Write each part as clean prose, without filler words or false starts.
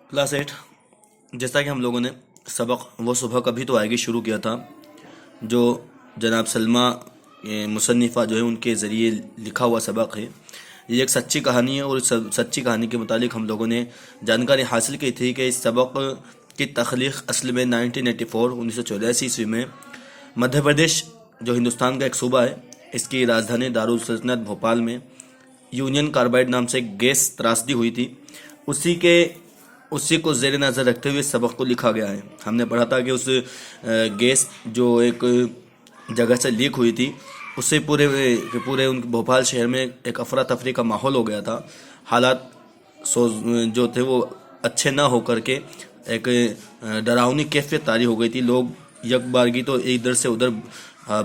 Class 8 جیسا کہ ہم لوگوں نے سبق وہ صبح کبھی تو آئے گی شروع کیا تھا، جو جناب سلمہ مصنفہ جو ہے ان کے ذریعے لکھا ہوا سبق ہے۔ یہ ایک سچی کہانی ہے، اور اس سچی کہانی کے متعلق ہم لوگوں نے جانکاری حاصل کی تھی کہ اس سبق کی تخلیق اصل میں 1984 میں مدھیہ پردیش جو ہندوستان کا ایک صوبہ ہے، اس کی راجدھانی دارالسلطنت بھوپال میں یونین کاربائڈ نام سے ایک گیس تراشدی ہوئی تھی۔ اسی کو زیر نظر رکھتے ہوئے سبق کو لکھا گیا ہے۔ ہم نے پڑھا تھا کہ اس گیس جو ایک جگہ سے لیک ہوئی تھی، اس سے پورے ان بھوپال شہر میں ایک افراتفری کا ماحول ہو گیا تھا۔ حالات جو تھے وہ اچھے نہ ہو کر کے ایک ڈراؤنی کیفیت طاری ہو گئی تھی۔ لوگ یک بارگی تو ادھر سے ادھر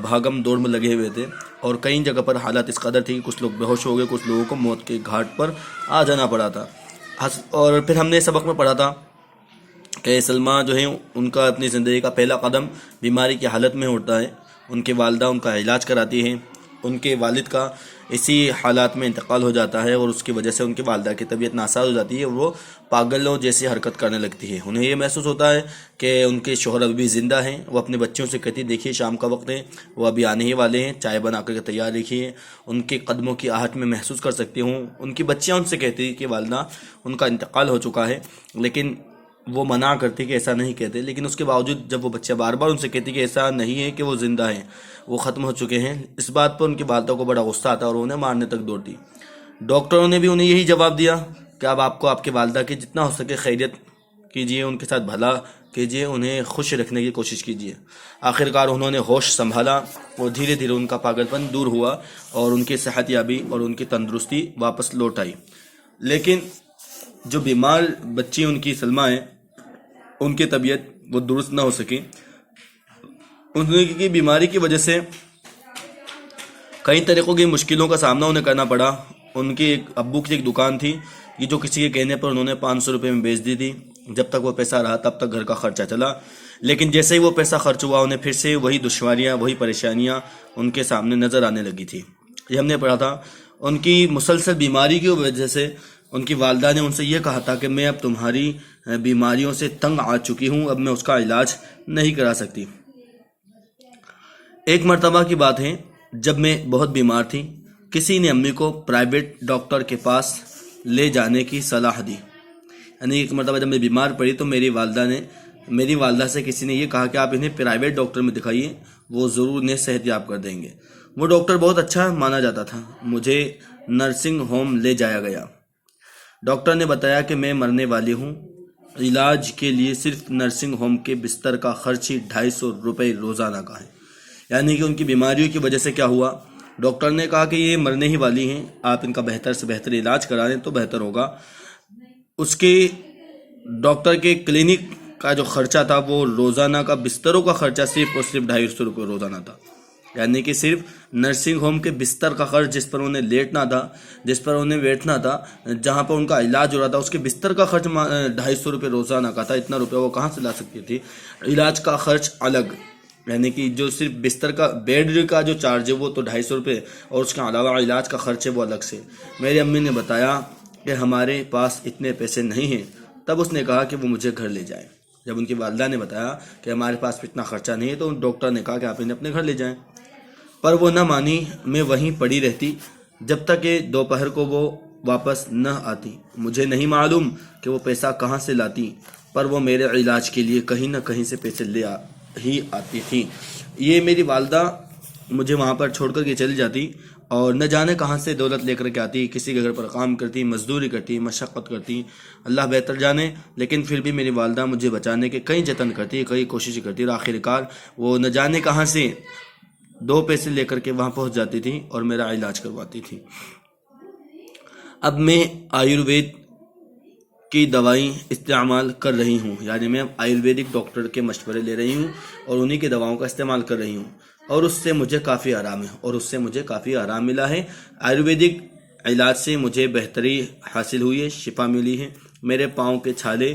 بھاگم دوڑ میں لگے ہوئے تھے، اور کئی جگہ پر حالات اس قدر تھی کہ کچھ لوگ بے ہوش ہو گئے، کچھ لوگوں کو موت کے گھاٹ پر آ جانا پڑا تھا۔ اور پھر ہم نے سبق میں پڑھا تھا کہ سلمہ جو ہے ان کا اپنی زندگی کا پہلا قدم بیماری کی حالت میں ہوتا ہے۔ ان کی والدہ ان کا علاج کراتی ہیں، ان کے والد کا اسی حالات میں انتقال ہو جاتا ہے، اور اس کی وجہ سے ان کی والدہ کی طبیعت ناساز ہو جاتی ہے، وہ پاگلوں جیسی حرکت کرنے لگتی ہے۔ انہیں یہ محسوس ہوتا ہے کہ ان کے شوہر ابھی بھی زندہ ہیں۔ وہ اپنے بچوں سے کہتی دیکھیے شام کا وقت ہے، وہ ابھی آنے ہی والے ہیں، چائے بنا کر کے تیار رکھیے، ان کے قدموں کی آہٹ میں محسوس کر سکتی ہوں۔ ان کی بچیاں ان سے کہتی کہ والدہ ان کا انتقال ہو چکا ہے، لیکن وہ منع کرتی کہ ایسا نہیں کہتے، لیکن اس کے باوجود جب وہ بچہ بار بار ان سے کہتی کہ ایسا نہیں ہے کہ وہ زندہ ہیں، وہ ختم ہو چکے ہیں، اس بات پر ان کی والدہ کو بڑا غصہ آتا اور انہیں مارنے تک دوڑتی۔ ڈاکٹروں نے بھی انہیں یہی جواب دیا کہ اب آپ کو آپ کے والدہ کی جتنا ہو سکے خیریت کیجیے، ان کے ساتھ بھلا کیجیے، انہیں خوش رکھنے کی کوشش کیجیے۔ آخرکار انہوں نے ہوش سنبھالا، اور دھیرے دھیرے ان کا پاگل پن دور ہوا، اور ان کی صحت یابی اور ان کی تندرستی واپس لوٹ آئی۔ لیکن جو بیمار بچی ان کی سلمہ ہے، ان کی طبیعت وہ درست نہ ہو سکی۔ ان کی بیماری کی وجہ سے کئی طریقوں کی مشکلوں کا سامنا انہیں کرنا پڑا۔ ان کی ابو کی ایک دکان تھی، یہ جو کسی کے کہنے پر انہوں نے 500 روپے میں بیچ دی تھی۔ جب تک وہ پیسہ رہا تب تک گھر کا خرچہ چلا، لیکن جیسے ہی وہ پیسہ خرچ ہوا انہیں پھر سے وہی دشواریاں، وہی پریشانیاں ان کے سامنے نظر آنے لگی تھی۔ یہ ہم نے پڑھا تھا ان کی مسلسل بیماری کی وجہ سے ان کی والدہ نے ان سے یہ کہا تھا کہ میں اب تمہاری بیماریوں سے تنگ آ چکی ہوں، اب میں اس کا علاج نہیں کرا سکتی۔ ایک مرتبہ کی بات ہے، جب میں بہت بیمار تھی، کسی نے امی کو پرائیویٹ ڈاکٹر کے پاس لے جانے کی صلاح دی۔ یعنی ایک مرتبہ جب میں بیمار پڑی تو میری والدہ سے کسی نے یہ کہا کہ آپ انہیں پرائیویٹ ڈاکٹر میں دکھائیے، وہ ضرور انہیں صحت یاب کر دیں گے۔ وہ ڈاکٹر بہت اچھا مانا جاتا تھا۔ مجھے نرسنگ ہوم لے جایا گیا۔ ڈاکٹر نے بتایا کہ میں مرنے والی ہوں، علاج کے لیے صرف نرسنگ ہوم کے بستر کا خرچ ہی 250 روپے روزانہ کا ہے۔ یعنی کہ ان کی بیماریوں کی وجہ سے کیا ہوا، ڈاکٹر نے کہا کہ یہ مرنے ہی والی ہیں، آپ ان کا بہتر سے بہتر علاج کرا دیں تو بہتر ہوگا۔ اس کے ڈاکٹر کے کلینک کا جو خرچہ تھا وہ روزانہ کا بستروں کا خرچہ صرف اور صرف 250 روپے روزانہ تھا۔ یعنی کہ صرف نرسنگ ہوم کے بستر کا خرچ، جس پر انہیں لیٹنا تھا، جس پر انہیں بیٹھنا تھا، جہاں پر ان کا علاج ہو رہا تھا، اس کے بستر کا خرچ 250 روپے روزانہ کا تھا۔ اتنا روپے وہ کہاں سے لا سکتی تھی؟ علاج کا خرچ الگ، یعنی کہ جو صرف بستر کا بیڈ کا جو چارج ہے وہ تو 250 روپے، اور اس کے علاوہ علاج کا خرچ ہے وہ الگ سے۔ میری امی نے بتایا کہ ہمارے پاس اتنے پیسے نہیں ہیں۔ تب اس نے کہا کہ وہ مجھے گھر لے جائیں۔ جب ان کی والدہ نے بتایا کہ ہمارے پاس اتنا خرچہ نہیں ہے تو ڈاکٹر نے کہا کہ آپ انہیں اپنے گھر لے جائیں، پر وہ نہ مانی۔ میں وہیں پڑی رہتی جب تک کہ دوپہر کو وہ واپس نہ آتی۔ مجھے نہیں معلوم کہ وہ پیسہ کہاں سے لاتی، پر وہ میرے علاج کے لیے کہیں نہ کہیں سے پیسے لے ہی آتی تھی۔ یہ میری والدہ مجھے وہاں پر چھوڑ کر کے چلی جاتی، اور نہ جانے کہاں سے دولت لے کر کے آتی، کسی کے گھر پر کام کرتی، مزدوری کرتی، مشقت کرتی، اللہ بہتر جانے، لیکن پھر بھی میری والدہ مجھے بچانے کے کئی جتن کرتی، کئی کوششیں کرتی، اور آخرکار وہ نہ جانے کہاں سے 2 پیسے لے کر کے وہاں پہنچ جاتی تھی اور میرا علاج کرواتی تھی۔ اب میں آیوروید کی دوائی استعمال کر رہی ہوں، یعنی میں آیورویدک ڈاکٹر کے مشورے لے رہی ہوں اور انہی کی دواؤں کا استعمال کر رہی ہوں، اور اس سے مجھے کافی آرام ملا ہے۔ آیورویدک علاج سے مجھے بہتری حاصل ہوئی ہے، شفا ملی ہے۔ میرے پاؤں کے چھالے